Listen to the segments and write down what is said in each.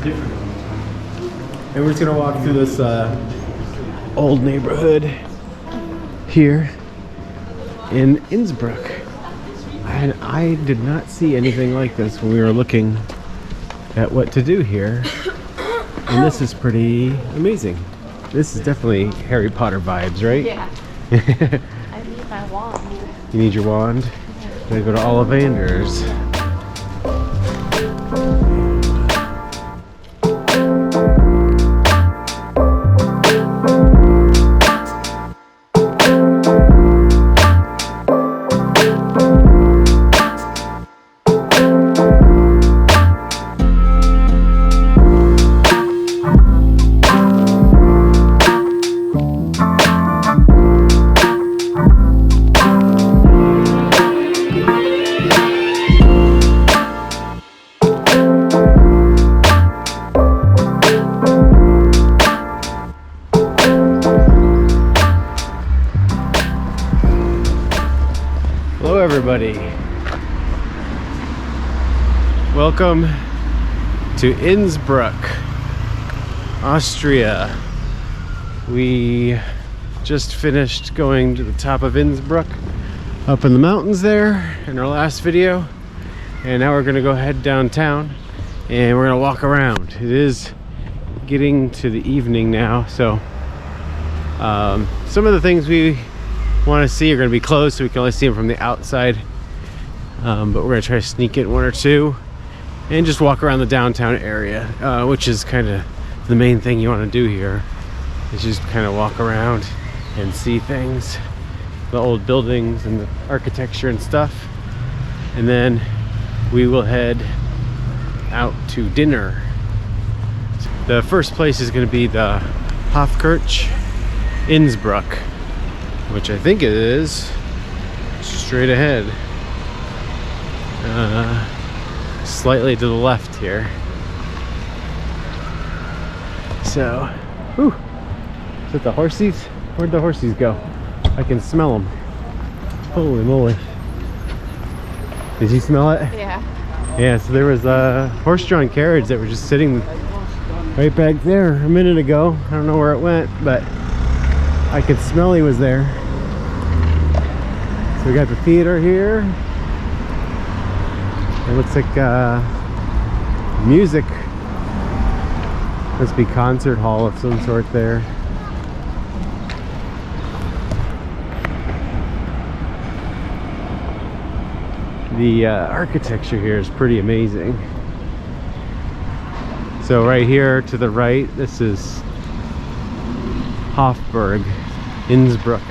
And we're just gonna walk through this old neighborhood here in Innsbruck. And I did not see anything like this when we were looking at what to do here. And this is pretty amazing. This is definitely Harry Potter vibes, right? Yeah. I need my wand. You need your wand? Gotta go to Ollivander's. Hello everybody. Welcome to Innsbruck, Austria. We just finished going to the top of Innsbruck up in the mountains there in our last video, and now we're gonna go head downtown and we're gonna walk around. It is getting to the evening now, so some of the things we want to see are going to be closed, so we can only see them from the outside, but we're going to try to sneak in one or two and just walk around the downtown area, which is kind of the main thing you want to do here, is just kind of walk around and see things, the old buildings and the architecture and stuff, and then we will head out to dinner. The first place is going to be the Hofkirche Innsbruck, which I think it is straight ahead, slightly to the left here. So, whew, is it the horsies? Where'd the horsies go? I can smell them. Holy moly. Did you smell it? Yeah. Yeah, so there was a horse-drawn carriage that was just sitting right back there a minute ago. I don't know where it went, but I could smell he was there. So we got the theater here. It looks like music. Must be concert hall of some sort there. The architecture here is pretty amazing. So right here to the right, this is Hofburg, Innsbruck,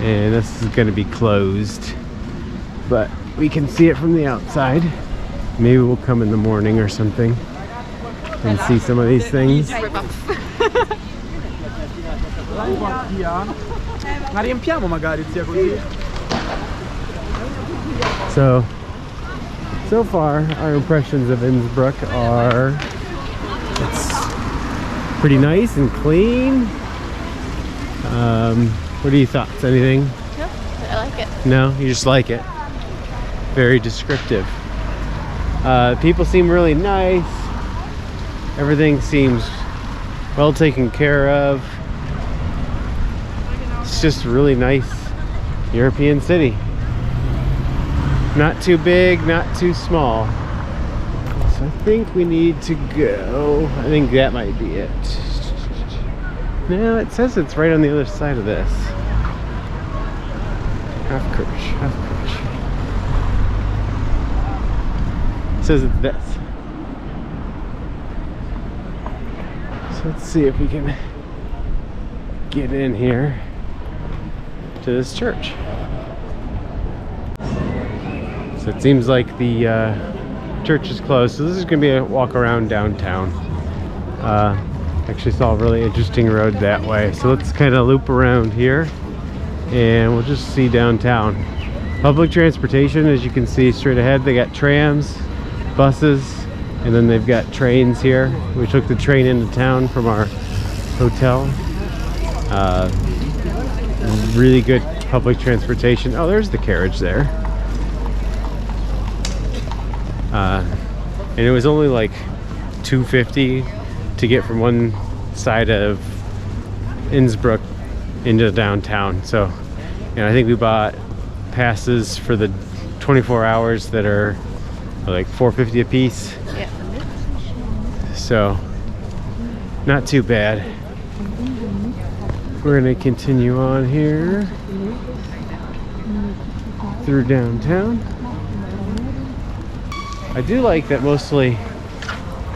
and this is going to be closed, but we can see it from the outside. Maybe we'll come in the morning or something and see some of these things. So far our impressions of Innsbruck are it's pretty nice and clean. What are your thoughts? Anything? No, I like it. No, you just like it. Very descriptive. People seem really nice. Everything seems well taken care of. It's just a really nice European city. Not too big, not too small. So I think we need to go. I think that might be it. No, it says it's right on the other side of this. Hofkirche. It says it's this. So let's see if we can get in here to this church. So it seems like the church is closed, so this is going to be a walk around downtown. Actually saw a really interesting road that way, so let's kind of loop around here and we'll just see downtown. Public transportation, as you can see straight ahead, they got trams, buses, and then they've got trains here. We took the train into town from our hotel. Really good public transportation. Oh, there's the carriage there. And it was only like $2.50 to get from one side of Innsbruck into downtown. So, you know, I think we bought passes for the 24 hours that are like $4.50 a piece. Yeah. So, not too bad. We're gonna continue on here through downtown. I do like that mostly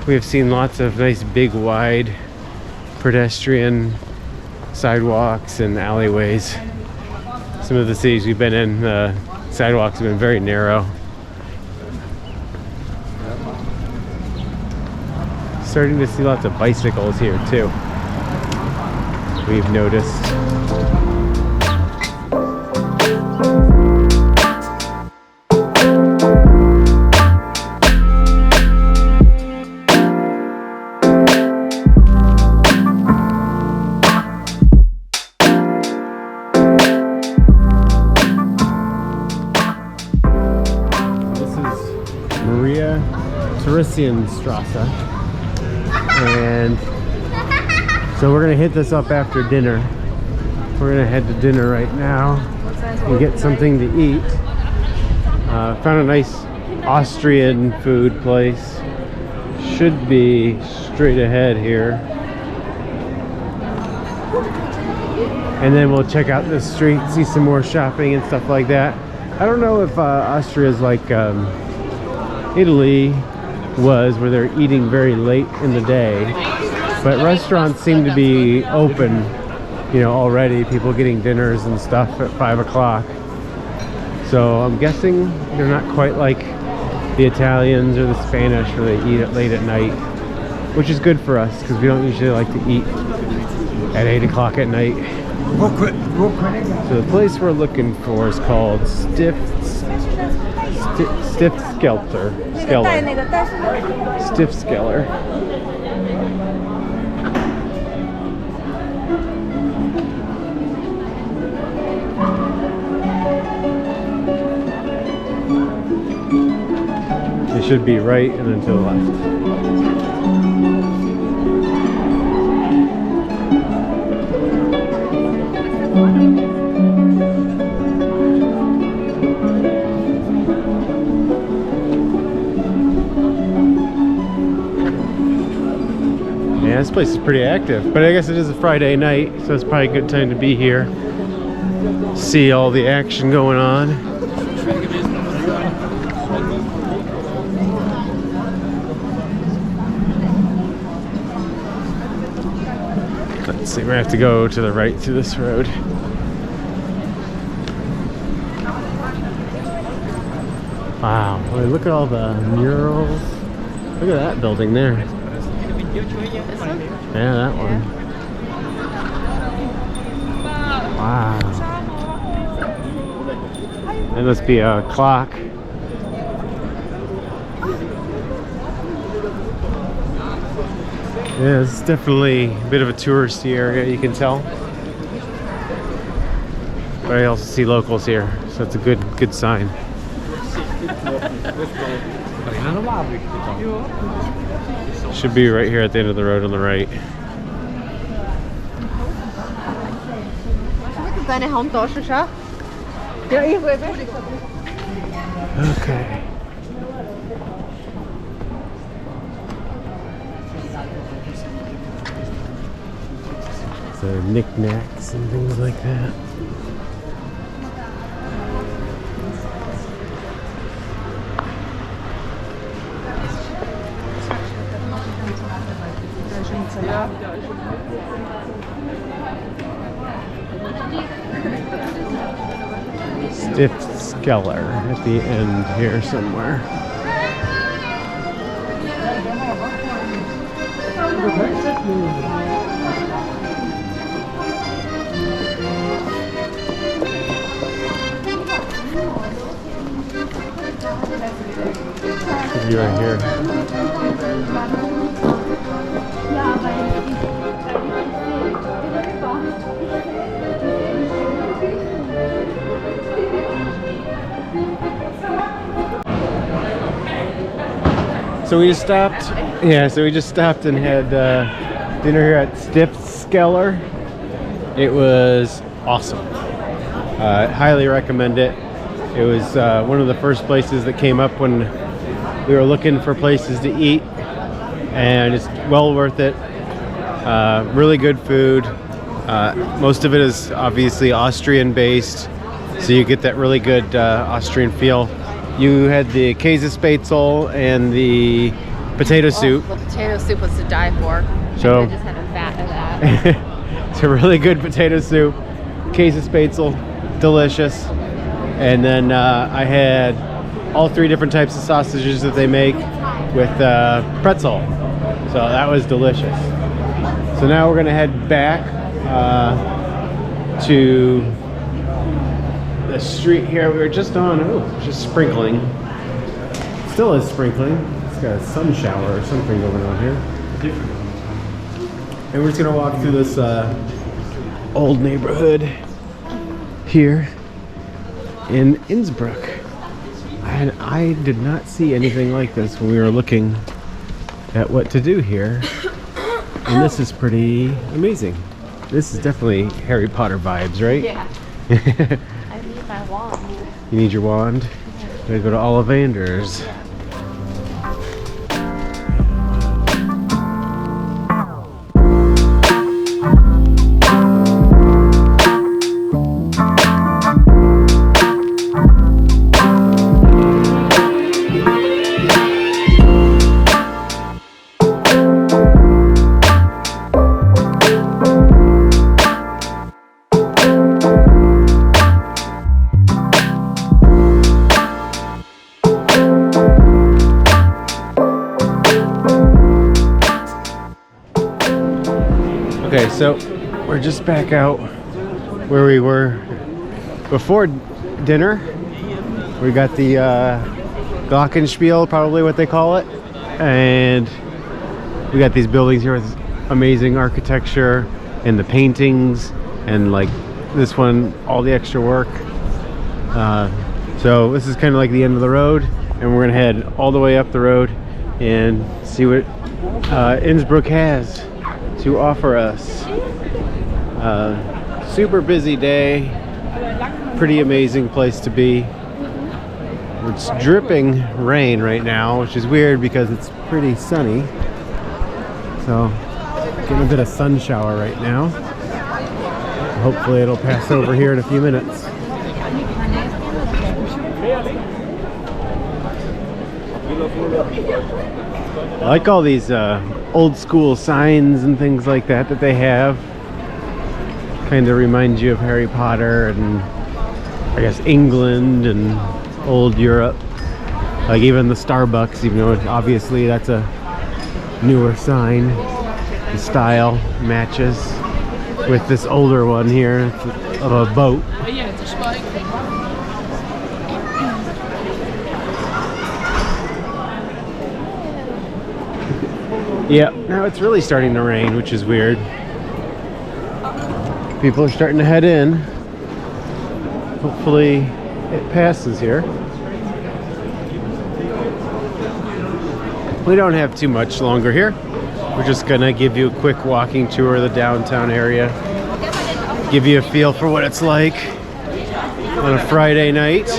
we have seen lots of nice big wide pedestrian sidewalks and alleyways. Some of the cities we've been in, the sidewalks have been very narrow. Starting to see lots of bicycles here too, we've noticed. Maria-Theresien-Straße, and so we're gonna hit this up after dinner. We're gonna head to dinner right now and get something to eat. Found a nice Austrian food place. Should be straight ahead here, and then we'll check out the street, see some more shopping and stuff like that. I don't know if Austria is like Italy was, where they're eating very late in the day, but restaurants seem to be open, you know, already. People getting dinners and stuff at 5 o'clock. So I'm guessing they're not quite like the Italians or the Spanish, where they eat it late at night, which is good for us because we don't usually like to eat at 8 o'clock at night. So the place we're looking for is called Stiftskellter. Stiftskellter. It should be right and then to the left. Yeah, this place is pretty active, but I guess it is a Friday night, so it's probably a good time to be here. See all the action going on. Let's see, we're gonna have to go to the right through this road. Wow, boy, look at all the murals. Look at that building there. This one? Yeah, that one. Wow. That must be a clock. Yeah, it's definitely a bit of a touristy area, you can tell. But I also see locals here, so it's a good sign. Should be right here at the end of the road on the right. Okay. So knickknacks and things like that. Stiftskellter at the end here somewhere. Should be right here. So we just stopped Yeah, so we just stopped and had dinner here at Stiftskeller. It was awesome. Highly recommend it. It was one of the first places that came up when we were looking for places to eat, and it's well worth it. Really good food. Most of it is obviously Austrian based, so you get that really good Austrian feel. You had the Käsespätzle and the potato soup. The potato soup was to die for. So I just had a vat of that. it's a really good potato soup. Käsespätzle, delicious. And then I had all 3 different types of sausages that they make with pretzel. So that was delicious. So now we're gonna head back to the street here. We were just on, just sprinkling. Still is sprinkling. It's got a sun shower or something going on here. And we're just gonna walk through this old neighborhood here in Innsbruck. And I did not see anything like this when we were looking at what to do here. And this is pretty amazing. This is definitely Harry Potter vibes, right? Yeah. I need my wand. You need your wand? Gotta go to Ollivander's. Okay, so we're just back out where we were before dinner. We got the Glockenspiel, probably what they call it, and we got these buildings here with amazing architecture and the paintings, and like this one, all the extra work. So this is kind of like the end of the road, and we're gonna head all the way up the road and see what Innsbruck has to offer us. Super busy day, pretty amazing place to be. It's dripping rain right now, which is weird because it's pretty sunny. So getting a bit of sun shower right now. Hopefully it'll pass over here in a few minutes. I like all these old school signs and things like that they have. Kind of reminds you of Harry Potter and I guess England and old Europe. Like even the Starbucks, even though obviously that's a newer sign. The style matches with this older one here of a boat. Yeah, now it's really starting to rain, which is weird. People are starting to head in. Hopefully it passes here. We don't have too much longer here. We're just gonna give you a quick walking tour of the downtown area. Give you a feel for what it's like on a Friday night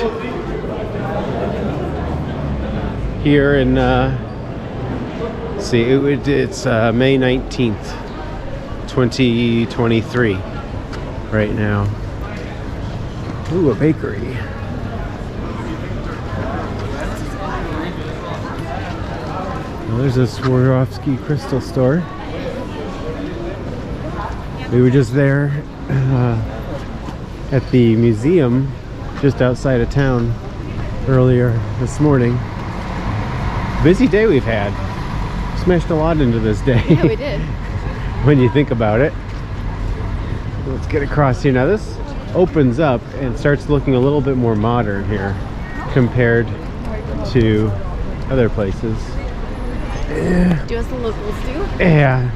here in see, it's May 19th, 2023 right now. Ooh, a bakery. Well, there's a Swarovski crystal store. We were just there at the museum just outside of town earlier this morning. Busy day we've had. Smashed a lot into this day. Yeah, we did. When you think about it. Let's get across here. Now this opens up and starts looking a little bit more modern here compared to other places. Do as the locals do. Yeah,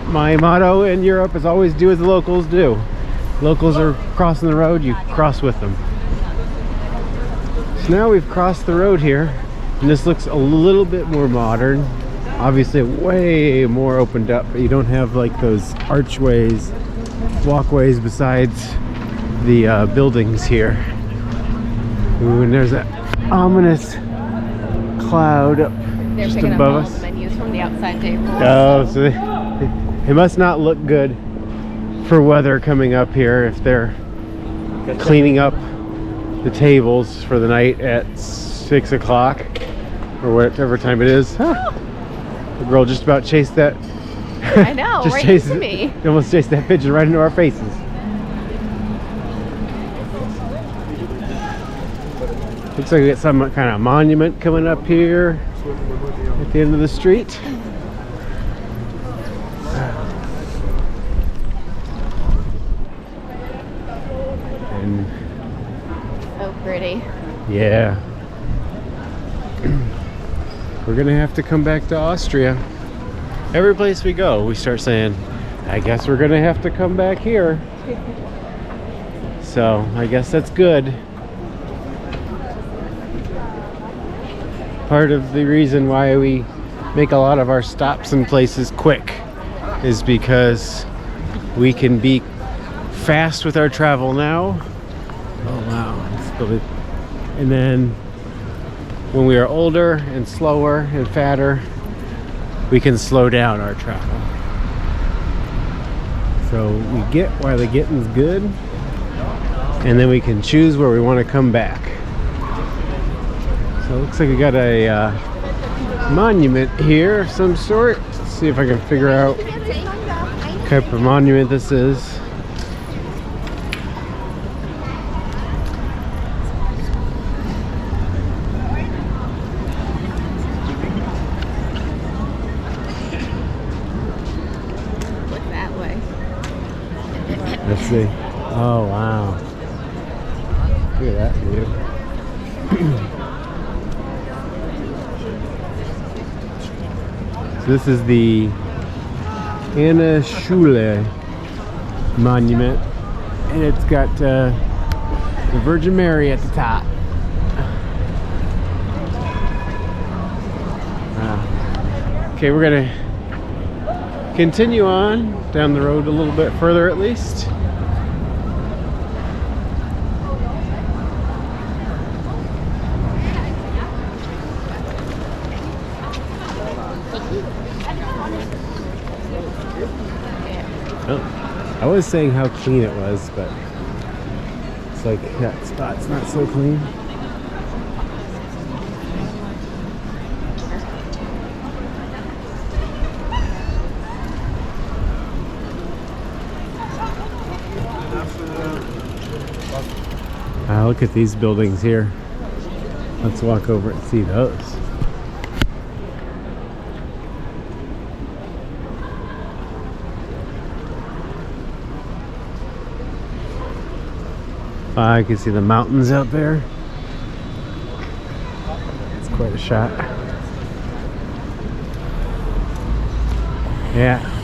my motto in Europe is always do as the locals do. Locals are crossing the road, you cross with them. So now we've crossed the road here, and this looks a little bit more modern. obviously way more opened up, but you don't have like those archways, walkways besides the buildings here. Ooh, and there's that ominous cloud up They're just picking up above all us. the menus from the outside table. Oh, so it must not look good for weather coming up here if they're cleaning up the tables for the night at 6 o'clock or whatever time it is. Huh. The girl just about chased that. I know, just right chased into it. me. Almost chased that pigeon right into our faces. Looks like we got some kind of monument coming up here at the end of the street. And So pretty. yeah. We're gonna have to come back to Austria. Every place we go, we start saying, I guess we're gonna have to come back here. So I guess that's good. Part of the reason why we make a lot of our stops in places quick is because we can be fast with our travel now. Oh wow. And then when we are older and slower and fatter, we can slow down our travel. So we get while the getting's good, and then we can choose where we want to come back. So it looks like we got a monument here of some sort. Let's see if I can figure out what type of monument this is. Let's see. Oh wow. Look at that view. So this is the Anna Schule monument, and it's got the Virgin Mary at the top. Okay, we're gonna continue on down the road a little bit further at least. Oh, I was saying how clean it was, but it's like that spot's not so clean. Look at these buildings here. Let's walk over and see those. I can see the mountains out there. It's quite a shot. Yeah.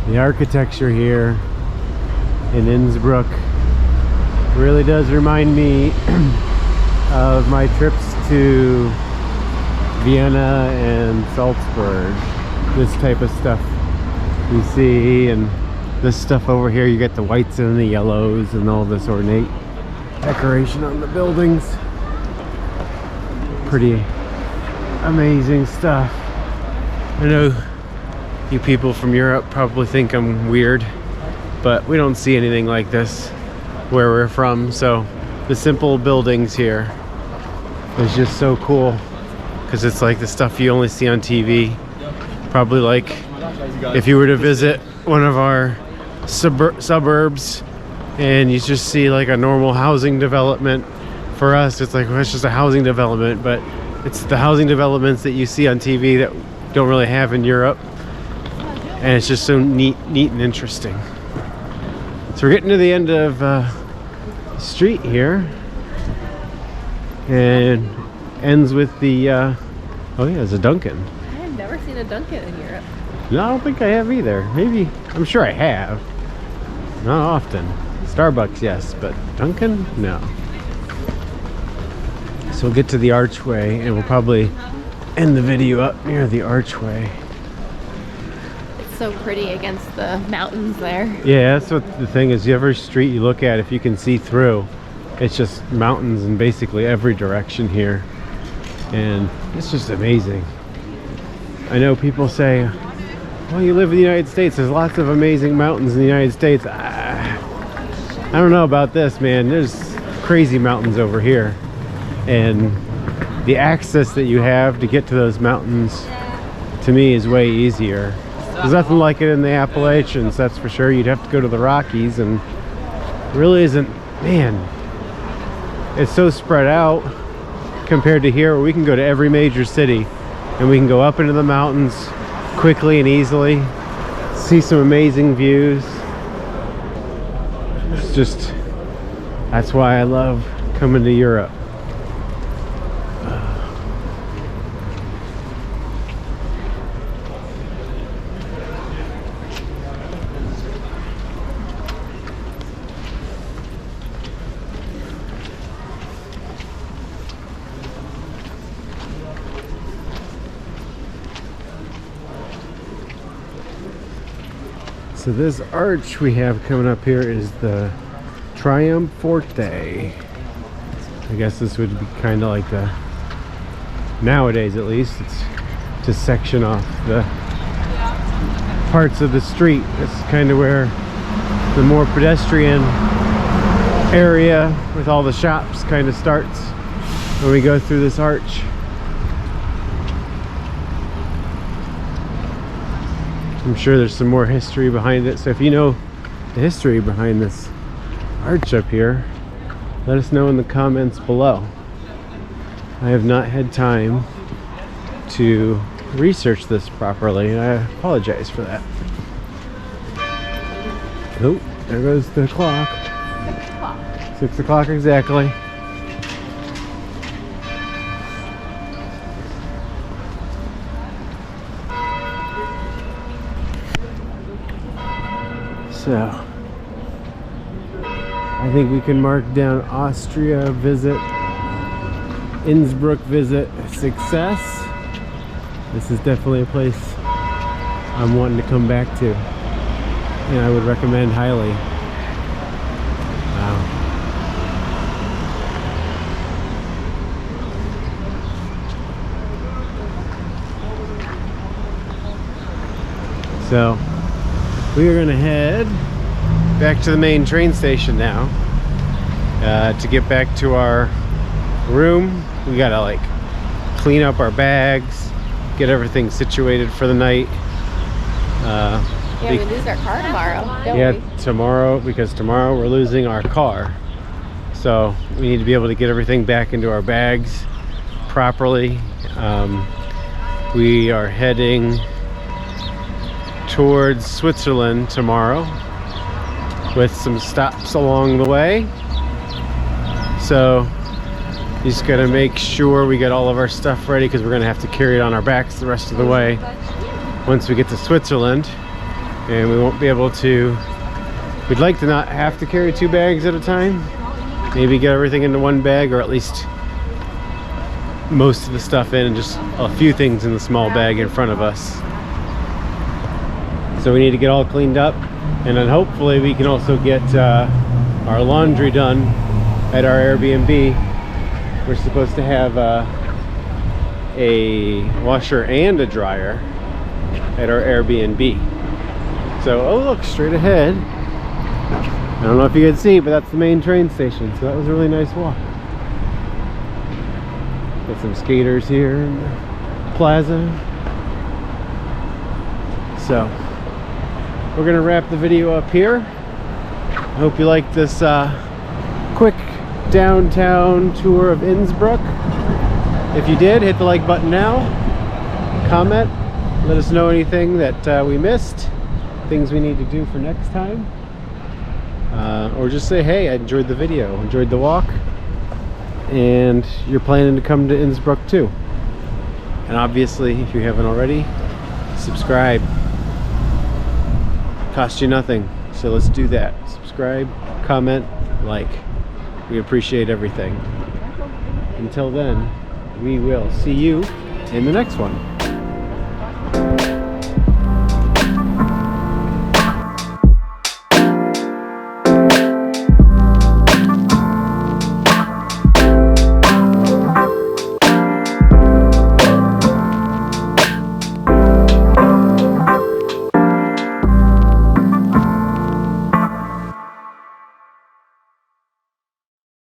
The architecture here in Innsbruck really does remind me of my trips to Vienna and Salzburg. This type of stuff you see, and this stuff over here, you get the whites and the yellows and all this ornate decoration on the buildings. Pretty amazing stuff. I know you people from Europe probably think I'm weird, but we don't see anything like this where we're from. So the simple buildings here is just so cool, because it's like the stuff you only see on TV. Probably like if you were to visit one of our suburbs and you just see like a normal housing development. For us, it's like, well, it's just a housing development, but it's the housing developments that you see on TV that don't really have in Europe. And it's just so neat and interesting. So we're getting to the end of the street here, and ends with the oh yeah, there's a Dunkin'. I have never seen a Dunkin' in Europe. No, I don't think I have either. Maybe, I'm sure I have. Not often. Starbucks, yes, but Dunkin', no. So we'll get to the archway and we'll probably end the video up near the archway. It's so pretty against the mountains there. Yeah, that's what the thing is. Every street you look at, if you can see through, it's just mountains in basically every direction here. And it's just amazing. I know people say, well, you live in the United States, there's lots of amazing mountains in the United States. I don't know about this, man. There's crazy mountains over here. And the access that you have to get to those mountains, to me, is way easier. There's nothing like it in the Appalachians, that's for sure. You'd have to go to the Rockies, and it really isn't, man, it's so spread out compared to here, where we can go to every major city and we can go up into the mountains quickly and easily, see some amazing views. It's just, that's why I love coming to Europe. So this arch we have coming up here is the Triumph Forte. I guess this would be kind of like the, nowadays at least, it's to section off the parts of the street. This is kind of where the more pedestrian area with all the shops kind of starts when we go through this arch. I'm sure there's some more history behind it, so if you know the history behind this arch up here, let us know in the comments below. I have not had time to research this properly, and I apologize for that. Oh, there goes the clock. 6 o'clock. 6 o'clock exactly. So, I think we can mark down Austria visit, Innsbruck visit, success. This is definitely a place I'm wanting to come back to, and I would recommend highly. Wow. So, we are going to head back to the main train station now to get back to our room. We gotta like clean up our bags, get everything situated for the night. Yeah, we lose our car tomorrow, don't Yeah, we? tomorrow, because tomorrow we're losing our car. So we need to be able to get everything back into our bags properly. We are heading towards Switzerland tomorrow with some stops along the way. So you just gotta make sure we get all of our stuff ready, because we're gonna have to carry it on our backs the rest of the way once we get to Switzerland. And we won't be able to, we'd like to not have to carry 2 bags at a time. Maybe get everything into 1 bag, or at least most of the stuff in, and just a few things in the small bag in front of us. So we need to get all cleaned up, and then hopefully we can also get our laundry done at our Airbnb. We're supposed to have a washer and a dryer at our Airbnb. So, oh look, straight ahead. I don't know if you can see, but that's the main train station. So that was a really nice walk. Got some skaters here in the plaza. So, we're gonna wrap the video up here. I hope you liked this quick downtown tour of Innsbruck. If you did, hit the like button now. Comment. Let us know anything that we missed. Things we need to do for next time. Or just say, hey, I enjoyed the video, enjoyed the walk, and you're planning to come to Innsbruck too. And obviously, if you haven't already, subscribe. Cost you nothing, so let's do that. Subscribe, comment, like. We appreciate everything. Until then, we will see you in the next one.